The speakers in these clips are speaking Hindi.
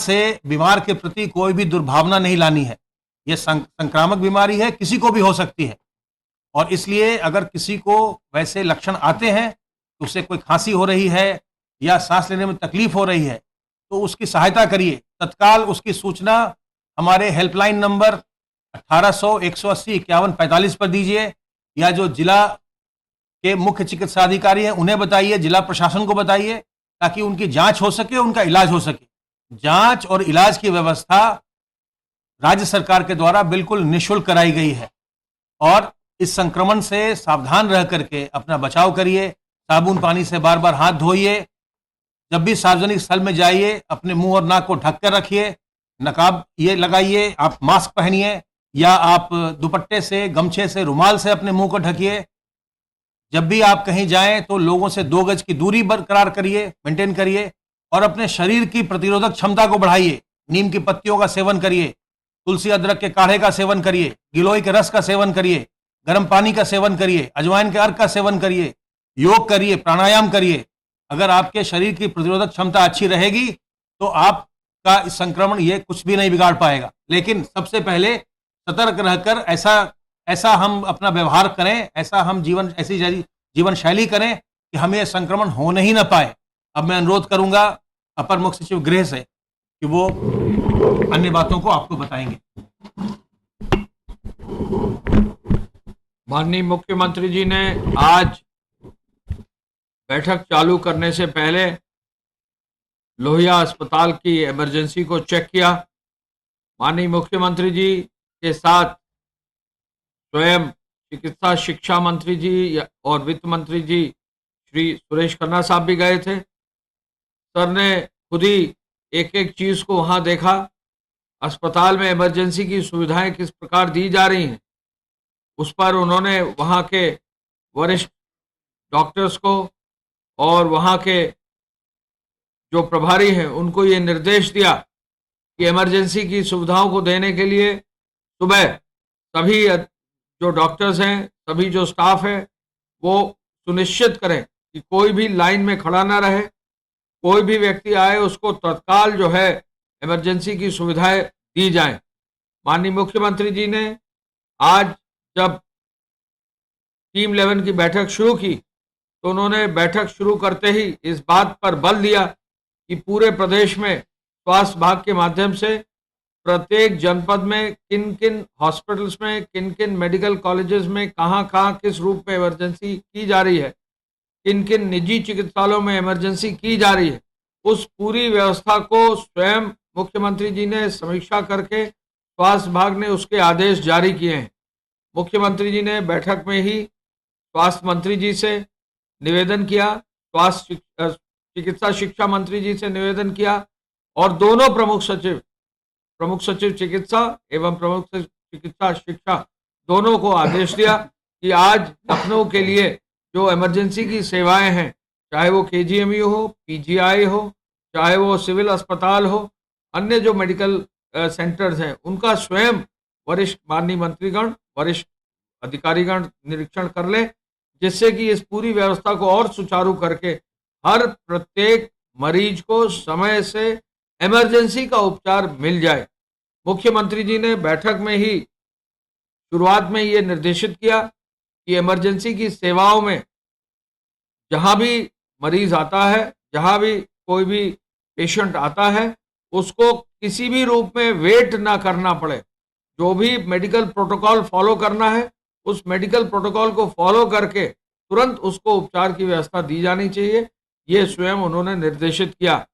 से बीमार के प्रति कोई भी दुर्भावना नहीं लानी है। ये संक्रामक बीमारी है, किसी को भी हो सकती है और इसलिए अगर किसी को वैसे लक्षण आते हैं, तो उसे कोई खांसी हो रही है या सांस लेने में तकलीफ हो रही है, तो उसकी सहायता करिए। तत्काल उसकी सूचना हमारे हेल्पलाइन नंबर 1800 180 51 45 पर दीजिए या जो जिला के मुख्य चिकित्सा अधिकारी हैं उन्हें बताइए, जिला प्रशासन को बताइए, ताकि उनकी जांच हो सके, उनका इलाज हो सके। जांच और इलाज की व्यवस्था राज्य सरकार के द्वारा बिल्कुल निःशुल्क कराई गई है और इस संक्रमण से सावधान रह करके अपना बचाव करिए। साबुन पानी से बार बार हाथ धोइए। जब भी सार्वजनिक स्थल में जाइए अपने मुंह और नाक को ढक कर रखिए। नकाब ये लगाइए, आप मास्क पहनिए या आप दुपट्टे से, गमछे से, रुमाल से अपने मुंह को ढकिए। जब भी आप कहीं जाएं तो लोगों से 2 गज की दूरी बरकरार करिए, मेंटेन करिए और अपने शरीर की प्रतिरोधक क्षमता को बढ़ाइए। नीम की पत्तियों का सेवन करिए, तुलसी अदरक के काढ़े का सेवन करिए, गिलोय के रस का सेवन करिए, गर्म पानी का सेवन करिए, अजवाइन के अर्क का सेवन करिए, योग करिए, प्राणायाम करिए। अगर आपके शरीर की प्रतिरोधक क्षमता अच्छी रहेगी तो आपका इस संक्रमण ये कुछ भी नहीं बिगाड़ पाएगा। लेकिन सबसे पहले सतर्क रहकर ऐसा हम अपना व्यवहार करें, ऐसा हम ऐसी जीवन शैली करें कि हमें यह संक्रमण होने ही ना पाए। अब मैं अनुरोध करूंगा अपर मुख्य सचिव गृह से कि वो अन्य बातों को आपको बताएंगे। माननीय मुख्यमंत्री जी ने आज बैठक चालू करने से पहले लोहिया अस्पताल की इमरजेंसी को चेक किया। माननीय मुख्यमंत्री जी के साथ स्वयं चिकित्सा शिक्षा मंत्री जी और वित्त मंत्री जी श्री सुरेश खन्ना साहब भी गए थे। सर ने खुद ही एक एक चीज को वहां देखा। अस्पताल में इमरजेंसी की सुविधाएं किस प्रकार दी जा रही हैं उस पर उन्होंने वहां के वरिष्ठ डॉक्टर्स को और वहां के जो प्रभारी हैं उनको ये निर्देश दिया कि इमरजेंसी की सुविधाओं को देने के लिए सुबह सभी जो डॉक्टर्स हैं, सभी जो स्टाफ है, वो सुनिश्चित करें कि कोई भी लाइन में खड़ा ना रहे। कोई भी व्यक्ति आए उसको तत्काल जो है इमरजेंसी की सुविधाएं दी जाएं। माननीय मुख्यमंत्री जी ने आज जब टीम 11 की बैठक शुरू की तो उन्होंने बैठक शुरू करते ही इस बात पर बल दिया कि पूरे प्रदेश में स्वास्थ्य विभाग के माध्यम से प्रत्येक जनपद में किन किन हॉस्पिटल्स में, किन किन मेडिकल कॉलेजेस में कहां किस रूप में इमरजेंसी की जा रही है, किन किन निजी चिकित्सालयों में इमरजेंसी की जा रही है, उस पूरी व्यवस्था को स्वयं मुख्यमंत्री जी ने समीक्षा करके स्वास्थ्य विभाग ने उसके आदेश जारी किए हैं। मुख्यमंत्री जी ने बैठक में ही स्वास्थ्य मंत्री जी से निवेदन किया, चिकित्सा शिक्षा मंत्री जी से निवेदन किया और दोनों प्रमुख सचिव चिकित्सा एवं प्रमुख सचिव चिकित्सा शिक्षा दोनों को आदेश दिया कि आज लखनऊ के लिए जो इमरजेंसी की सेवाएं हैं, चाहे वो केजीएमयू हो, पीजीआई हो, चाहे वो सिविल अस्पताल हो, अन्य जो मेडिकल सेंटर्स हैं, उनका स्वयं वरिष्ठ माननीय मंत्रीगण, वरिष्ठ अधिकारीगण निरीक्षण कर ले, जिससे कि इस पूरी व्यवस्था को और सुचारू करके हर प्रत्येक मरीज को समय से इमरजेंसी का उपचार मिल जाए। मुख्यमंत्री जी ने बैठक में ही शुरुआत में ये निर्देशित किया कि इमरजेंसी की सेवाओं में जहां भी मरीज आता है, जहां भी कोई भी पेशेंट आता है, उसको किसी भी रूप में वेट ना करना पड़े। जो भी मेडिकल प्रोटोकॉल फॉलो करना है, उस मेडिकल प्रोटोकॉल को फॉलो करके तुरंत उसको उपचार की व्यवस्था दी जानी चाहिए। ये स्वयं उन्होंने निर्देशित किया।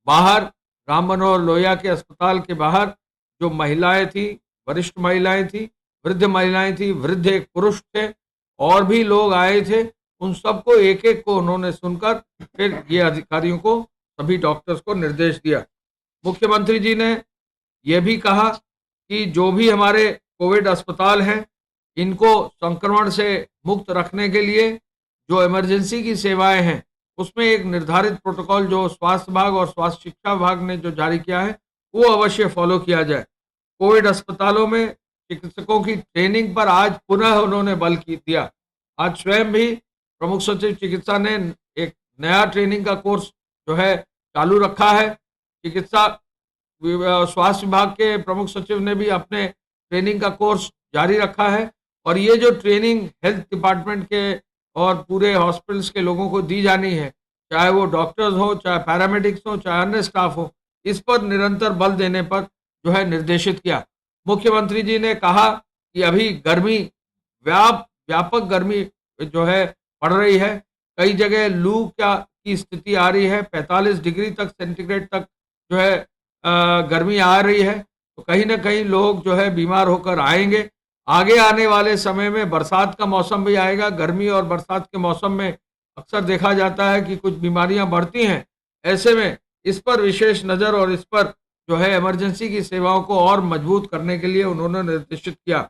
बाहर राम मनोहर लोहिया के अस्पताल के बाहर जो महिलाएं थी, वरिष्ठ महिलाएं थी, वृद्ध महिलाएं थी, वृद्ध एक पुरुष थे और भी लोग आए थे, उन सबको एक एक को उन्होंने सुनकर फिर ये अधिकारियों को, सभी डॉक्टर्स को निर्देश दिया। मुख्यमंत्री जी ने यह भी कहा कि जो भी हमारे कोविड अस्पताल हैं, इनको संक्रमण से मुक्त रखने के लिए जो इमरजेंसी की सेवाएं हैं, उसमें एक निर्धारित प्रोटोकॉल जो स्वास्थ्य विभाग और स्वास्थ्य शिक्षा विभाग ने जो जारी किया है, वो अवश्य फॉलो किया जाए। कोविड अस्पतालों में चिकित्सकों की ट्रेनिंग पर आज पुनः उन्होंने बल दिया। आज स्वयं भी प्रमुख सचिव चिकित्सा ने एक नया ट्रेनिंग का कोर्स जो है चालू रखा है। चिकित्सा स्वास्थ्य विभाग के प्रमुख सचिव ने भी अपने ट्रेनिंग का कोर्स जारी रखा है और ये जो ट्रेनिंग हेल्थ डिपार्टमेंट के और पूरे हॉस्पिटल्स के लोगों को दी जानी है, चाहे वो डॉक्टर्स हो, चाहे पैरामेडिक्स हो, चाहे अन्य स्टाफ हो, इस पर निरंतर बल देने पर जो है निर्देशित किया। मुख्यमंत्री जी ने कहा कि अभी गर्मी व्यापक गर्मी जो है पड़ रही है, कई जगह लू की स्थिति आ रही है, 45 डिग्री तक सेंटीग्रेड तक जो है गर्मी आ रही है, तो कहीं ना कहीं लोग जो है बीमार होकर आएंगे। आगे आने वाले समय में बरसात का मौसम भी आएगा। गर्मी और बरसात के मौसम में अक्सर देखा जाता है कि कुछ बीमारियां बढ़ती हैं। ऐसे में इस पर विशेष नज़र और इस पर जो है इमरजेंसी की सेवाओं को और मजबूत करने के लिए उन्होंने निर्देशित किया।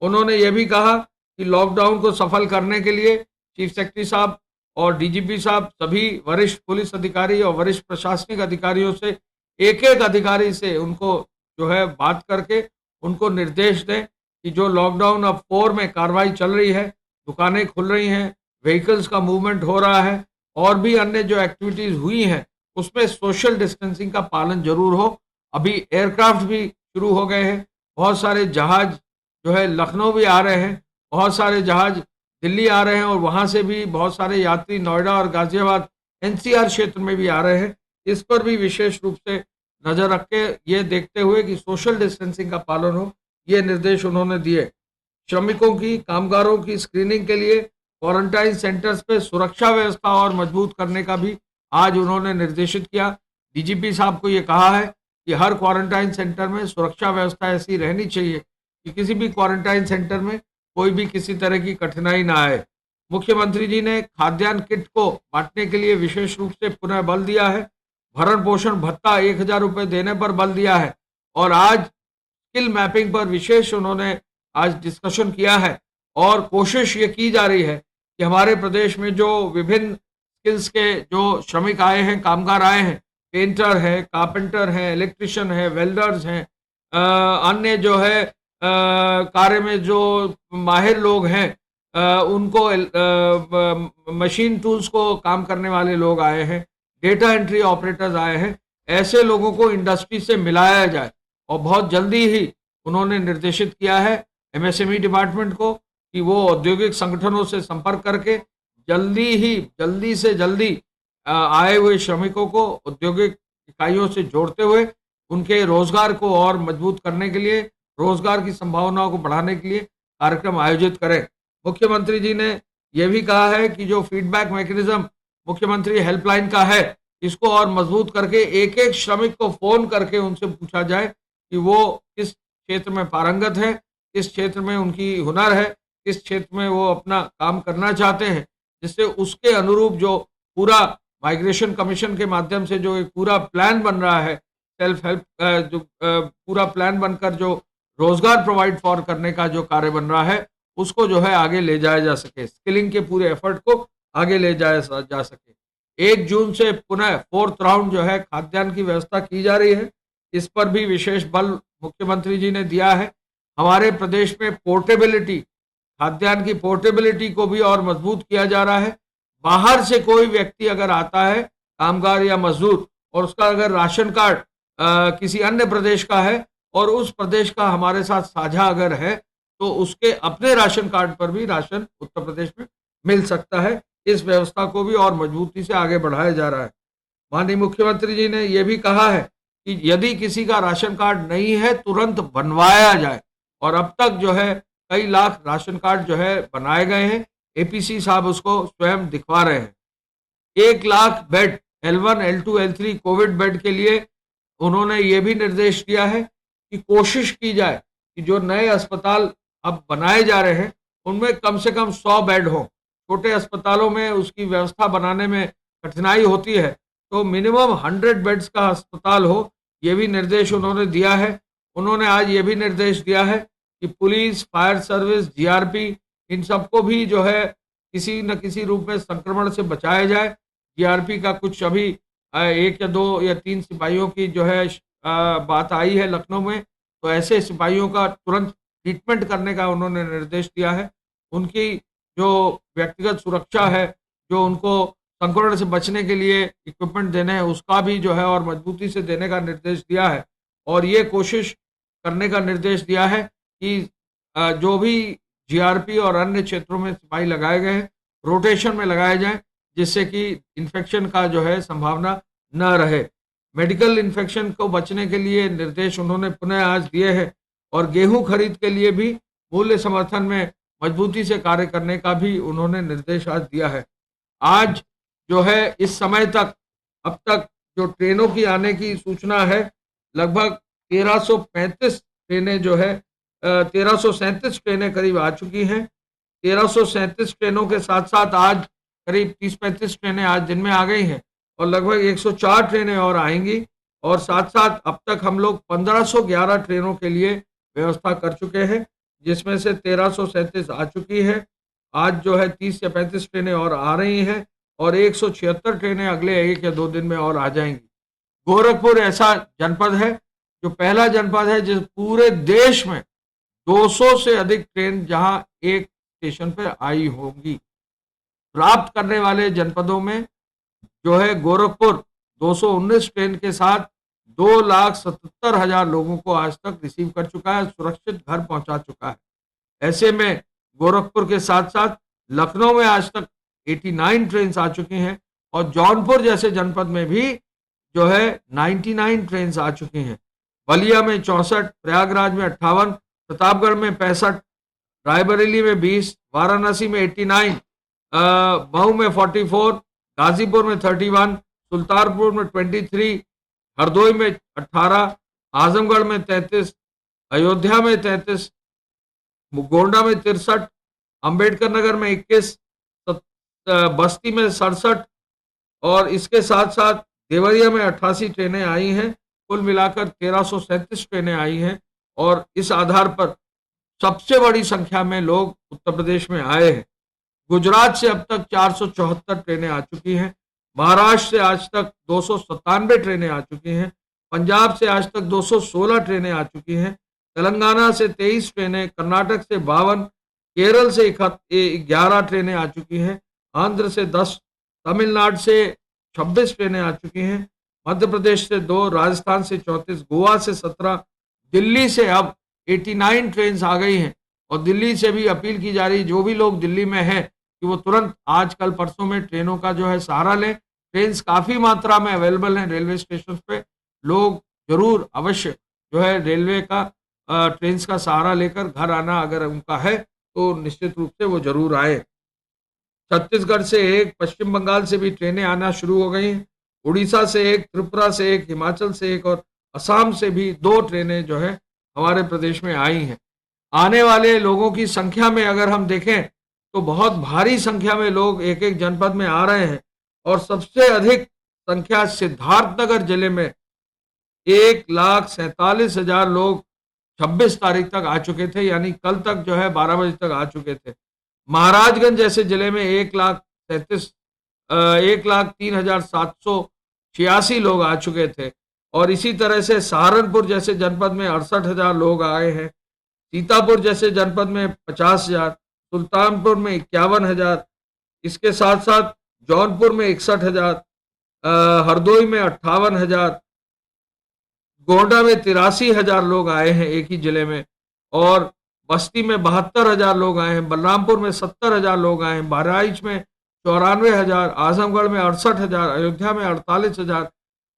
उन्होंने ये भी कहा कि लॉकडाउन को सफल करने के लिए चीफ सेक्रेटरी साहब और डीजीपी साहब सभी वरिष्ठ पुलिस अधिकारी और वरिष्ठ प्रशासनिक अधिकारियों से एक एक अधिकारी से उनको जो है बात करके उनको निर्देश दें कि जो लॉकडाउन अब 4 में कार्रवाई चल रही है, दुकानें खुल रही हैं, व्हीकल्स का मूवमेंट हो रहा है और भी अन्य जो एक्टिविटीज हुई हैं उसमें सोशल डिस्टेंसिंग का पालन जरूर हो। अभी एयरक्राफ्ट भी शुरू हो गए हैं, बहुत सारे जहाज जो है लखनऊ भी आ रहे हैं, बहुत सारे जहाज दिल्ली आ रहे हैं और वहां से भी बहुत सारे यात्री नोएडा और गाजियाबाद एनसीआर क्षेत्र में भी आ रहे हैं। इस पर भी विशेष रूप से नजर रख के ये देखते हुए कि सोशल डिस्टेंसिंग का पालन हो, ये निर्देश उन्होंने दिए। श्रमिकों की, कामगारों की स्क्रीनिंग के लिए क्वारंटाइन सेंटर्स पे सुरक्षा व्यवस्था और मजबूत करने का भी आज उन्होंने निर्देशित किया। डीजीपी साहब को ये कहा है कि हर क्वारंटाइन सेंटर में सुरक्षा व्यवस्था ऐसी रहनी चाहिए कि किसी भी क्वारंटाइन सेंटर में कोई भी किसी तरह की कठिनाई ना आए। मुख्यमंत्री जी ने खाद्यान्न किट को बांटने के लिए विशेष रूप से पुनः बल दिया है। भरण पोषण भत्ता 1,000 रुपये देने पर बल दिया है और आज स्किल मैपिंग पर विशेष उन्होंने आज डिस्कशन किया है और कोशिश ये की जा रही है कि हमारे प्रदेश में जो विभिन्न स्किल्स के जो श्रमिक आए हैं, कामगार आए हैं, पेंटर है, कारपेंटर है, इलेक्ट्रिशियन है, वेल्डर्स हैं, अन्य जो है कार्य में जो माहिर लोग हैं, उनको मशीन टूल्स को काम करने वाले लोग आए हैं, डेटा एंट्री ऑपरेटर्स आए हैं, ऐसे लोगों को इंडस्ट्री से मिलाया जाए और बहुत जल्दी ही उन्होंने निर्देशित किया है एमएसएमई डिपार्टमेंट को कि वो औद्योगिक संगठनों से संपर्क करके जल्दी से जल्दी आए हुए श्रमिकों को औद्योगिक इकाइयों से जोड़ते हुए उनके रोजगार को और मजबूत करने के लिए, रोजगार की संभावनाओं को बढ़ाने के लिए कार्यक्रम आयोजित करें। मुख्यमंत्री जी ने यह भी कहा है कि जो फीडबैक मैकेनिज्म मुख्यमंत्री हेल्पलाइन का है, इसको और मजबूत करके एक एक श्रमिक को फोन करके उनसे पूछा जाए कि वो किस क्षेत्र में पारंगत है, किस क्षेत्र में उनकी हुनर है, किस क्षेत्र में वो अपना काम करना चाहते हैं, जिससे उसके अनुरूप जो पूरा माइग्रेशन कमीशन के माध्यम से जो एक पूरा प्लान बन रहा है, सेल्फ हेल्प जो पूरा प्लान बनकर जो रोजगार प्रोवाइड फॉर करने का जो कार्य बन रहा है, उसको जो है आगे ले जाया जा सके, स्किलिंग के पूरे एफर्ट को आगे ले जाया जा सके। 1 जून से पुनः 4th राउंड जो है खाद्यान्न की व्यवस्था की जा रही है, इस पर भी विशेष बल मुख्यमंत्री जी ने दिया है। हमारे प्रदेश में पोर्टेबिलिटी, खाद्यान्न की पोर्टेबिलिटी को भी और मजबूत किया जा रहा है। बाहर से कोई व्यक्ति अगर आता है, कामगार या मजदूर, और उसका अगर राशन कार्ड किसी अन्य प्रदेश का है और उस प्रदेश का हमारे साथ साझा अगर है, तो उसके अपने राशन कार्ड पर भी राशन उत्तर प्रदेश में मिल सकता है। इस व्यवस्था को भी और मजबूती से आगे बढ़ाया जा रहा है। माननीय मुख्यमंत्री जी ने यह भी कहा है कि यदि किसी का राशन कार्ड नहीं है, तुरंत बनवाया जाए और अब तक जो है कई लाख राशन कार्ड जो है बनाए गए हैं। एपीसी साहब उसको स्वयं दिखवा रहे हैं। 1 lakh bed L1, L2, L3 Covid bed के लिए उन्होंने ये भी निर्देश दिया है कि कोशिश की जाए कि जो नए अस्पताल अब बनाए जा रहे हैं उनमें कम से कम 100 बेड हो। छोटे अस्पतालों में उसकी व्यवस्था बनाने में कठिनाई होती है, तो मिनिमम 100 बेड्स का अस्पताल हो, ये भी निर्देश उन्होंने दिया है। उन्होंने आज ये भी निर्देश दिया है कि पुलिस, फायर सर्विस, जीआरपी, इन सबको भी जो है किसी न किसी रूप में संक्रमण से बचाया जाए। जीआरपी का कुछ अभी 1 या 2 या 3 सिपाहियों की जो है बात आई है लखनऊ में, तो ऐसे सिपाहियों का तुरंत ट्रीटमेंट करने का उन्होंने निर्देश दिया है। उनकी जो व्यक्तिगत सुरक्षा है, जो उनको संक्रमण से बचने के लिए इक्विपमेंट देने हैं, उसका भी जो है और मजबूती से देने का निर्देश दिया है। और ये कोशिश करने का निर्देश दिया है कि जो भी जीआरपी और अन्य क्षेत्रों में सिपाही लगाए गए हैं रोटेशन में लगाए जाएं, जिससे कि इन्फेक्शन का जो है संभावना न रहे। मेडिकल इन्फेक्शन को बचने के लिए निर्देश उन्होंने पुनः आज दिए हैं और गेहूं खरीद के लिए भी मूल्य समर्थन में मजबूती से कार्य करने का भी उन्होंने निर्देश आज दिया है। आज जो है इस समय तक अब तक जो ट्रेनों की आने की सूचना है, लगभग 1335 ट्रेनें जो है 1337 ट्रेनें करीब आ चुकी हैं। 1337 ट्रेनों के साथ साथ आज करीब 30-35 ट्रेनें आज दिन में आ गई हैं और लगभग 104 ट्रेनें और आएंगी और साथ साथ अब तक हम लोग 1511 ट्रेनों के लिए व्यवस्था कर चुके हैं, जिसमें से 1337 आ चुकी है। आज जो है 30 या 35 ट्रेनें और आ रही हैं और 176 ट्रेनें अगले 1 या 2 दिन में और आ जाएंगी। गोरखपुर ऐसा जनपद है जो पहला जनपद है जिस पूरे देश में 200 से अधिक ट्रेन जहां एक स्टेशन पर आई होंगी। प्राप्त करने वाले जनपदों में जो है गोरखपुर 219 ट्रेन के साथ 2,77,000 लोगों को आज तक रिसीव कर चुका है, सुरक्षित घर पहुंचा चुका है। ऐसे में गोरखपुर के साथ साथ लखनऊ में आज तक 89 ट्रेन आ चुकी हैं और जौनपुर जैसे जनपद में भी जो है 99 ट्रेन आ चुकी हैं। बलिया में 64, प्रयागराज में 58, प्रतापगढ़ में 65, रायबरेली में 20, वाराणसी में 89, मऊ में 44, गाजीपुर में 31, सुल्तानपुर में 23, हरदोई में 18, आजमगढ़ में 33, अयोध्या में 33, गोंडा में 63, अंबेडकर नगर में 21, बस्ती में 67 और इसके साथ साथ देवरिया में 88 ट्रेनें आई हैं। कुल मिलाकर 1337 ट्रेनें आई हैं और इस आधार पर सबसे बड़ी संख्या में लोग उत्तर प्रदेश में आए हैं। गुजरात से अब तक 474 ट्रेनें आ चुकी हैं, महाराष्ट्र से आज तक 297 ट्रेनें आ चुकी हैं, पंजाब से आज तक 216 ट्रेनें आ चुकी हैं, तेलंगाना से 23 ट्रेनें, कर्नाटक से 52, केरल से 11 ट्रेनें आ चुकी हैं, आंध्र से 10, तमिलनाडु से 26 ट्रेनें आ चुकी हैं, मध्य प्रदेश से 2, राजस्थान से 34, गोवा से 17, दिल्ली से अब 89 ट्रेन आ गई हैं और दिल्ली से भी अपील की जा रही जो भी लोग दिल्ली में हैं कि वो तुरंत आज कल परसों में ट्रेनों का जो है सहारा लें। ट्रेन काफ़ी मात्रा में अवेलेबल हैं रेलवे स्टेशन पे, लोग जरूर अवश्य जो है रेलवे का ट्रेन का सहारा लेकर घर आना अगर उनका है तो निश्चित रूप से वो जरूर आए। छत्तीसगढ़ से 1, पश्चिम बंगाल से भी ट्रेनें आना शुरू हो गई हैं, उड़ीसा से 1, त्रिपुरा से 1, हिमाचल से 1 और असम से भी 2 ट्रेनें जो है हमारे प्रदेश में आई हैं। आने वाले लोगों की संख्या में अगर हम देखें तो बहुत भारी संख्या में लोग एक एक जनपद में आ रहे हैं और सबसे अधिक संख्या सिद्धार्थनगर जिले में 1,47,000 लोग 26 तारीख तक आ चुके थे, यानी कल तक जो है 12 बजे तक आ चुके थे। महाराजगंज जैसे जिले में 1,03,786 लोग आ चुके थे और इसी तरह से सहारनपुर जैसे जनपद में 68,000 लोग आए हैं, सीतापुर जैसे जनपद में 50,000, सुल्तानपुर में 51,000, इसके साथ साथ जौनपुर में 61,000, हरदोई में 58,000, गोंडा में 83,000 लोग आए हैं एक ही जिले में और बस्ती में 72,000 लोग आए हैं, बलरामपुर में 70,000 लोग आए हैं, बहराइच में 94,000, आजमगढ़ में 68,000, अयोध्या में 48,000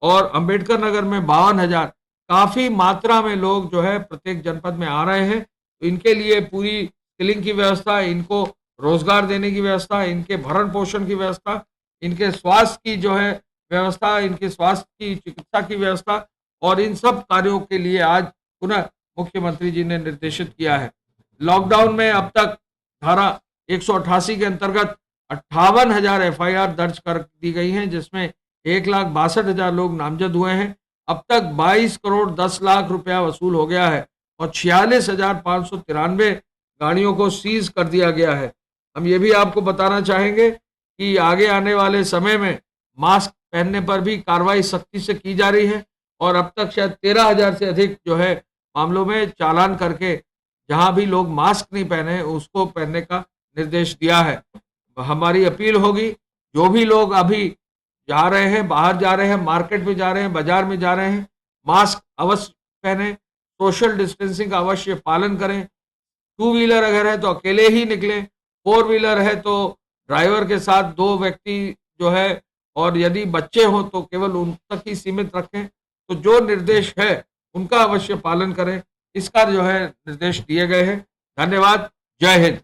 और अंबेडकर नगर में 52,000। काफी मात्रा में लोग जो है प्रत्येक जनपद में आ रहे हैं। तो इनके लिए पूरी स्किलिंग की व्यवस्था, इनको रोजगार देने की व्यवस्था, इनके भरण पोषण की व्यवस्था, इनके स्वास्थ्य की जो है व्यवस्था, इनके स्वास्थ्य की चिकित्सा की व्यवस्था और इन सब कार्यों के लिए आज पुनः मुख्यमंत्री जी ने निर्देशित किया है। लॉकडाउन में अब तक धारा 188 के अंतर्गत 58,000 FIR दर्ज कर दी गई हैं, जिसमें 1,62,000 लोग नामजद हुए हैं। अब तक 22 करोड़ 10 लाख रुपया वसूल हो गया है और 46,593 गाड़ियों को सीज कर दिया गया है। हम ये भी आपको बताना चाहेंगे कि आगे आने वाले समय में मास्क पहनने पर भी कार्रवाई सख्ती से की जा रही है और अब तक शायद 13,000 से अधिक जो है मामलों में चालान करके जहां भी लोग मास्क नहीं पहने उसको पहनने का निर्देश दिया है। हमारी अपील होगी, जो भी लोग अभी जा रहे हैं, बाहर जा रहे हैं, मार्केट में जा रहे हैं, बाजार में जा रहे हैं, मास्क अवश्य पहने, सोशल डिस्टेंसिंग का अवश्य पालन करें। 2 व्हीलर अगर है तो अकेले ही निकलें, 4 व्हीलर है तो ड्राइवर के साथ 2 व्यक्ति जो है, और यदि बच्चे हों तो केवल उन तक ही सीमित रखें। तो जो निर्देश है उनका अवश्य पालन करें, इसका जो है निर्देश दिए गए हैं। धन्यवाद। जय हिंद।